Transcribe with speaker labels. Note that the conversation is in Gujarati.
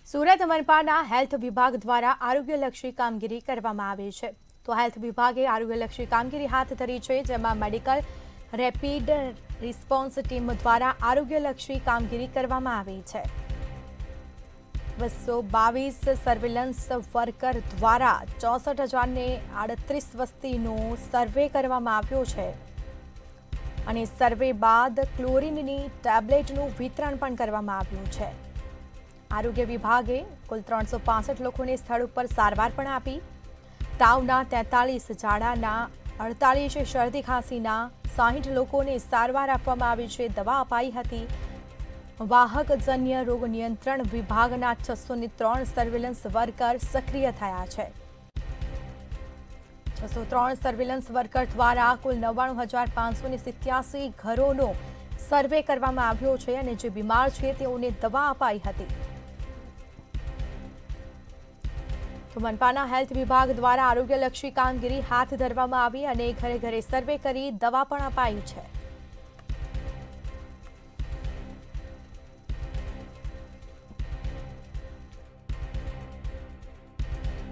Speaker 1: સુરત મનપાના હેલ્થ વિભાગ દ્વારા આરોગ્યલક્ષી કામગીરી કરવામાં આવી છે। તો હેલ્થ વિભાગે આરોગ્યલક્ષી કામગીરી હાથ ધરી છે, જેમાં મેડિકલ રેપિડ રિસ્પોન્સ ટીમ દ્વારા આરોગ્યલક્ષી કામગીરી કરવામાં આવી છે। 222 સર્વેલન્સ વર્કર દ્વારા 64,038 વસ્તીનો સર્વે કરવામાં આવ્યો છે અને સર્વે બાદ ક્લોરીનની ટેબ્લેટનું વિતરણ પણ કરવામાં આવ્યું છે। આરોગ્ય વિભાગે કુલ 365 લોકોને સ્થળ ઉપર સારવાર પણ આપી। તાવના 43, ઝાડાના 48, શરદી ખાંસીના 60 લોકોને સારવાર આપવામાં આવી છે, દવા અપાઈ હતી। વાહકજન્ય રોગ નિયંત્રણ વિભાગના 603 સર્વેલન્સ વર્કર સક્રિય થયા છે। 603 સર્વેલન્સ વર્કર દ્વારા કુલ 99,587 ઘરોનો સર્વે કરવામાં આવ્યો છે અને જે બીમાર છે તેઓને દવા અપાઈ હતી। તો મનપાના હેલ્થ વિભાગ દ્વારા આરોગ્યલક્ષી કામગીરી હાથ ધરવામાં આવી અને ઘરે ઘરે સર્વે કરી દવા પણ અપાઈ છે।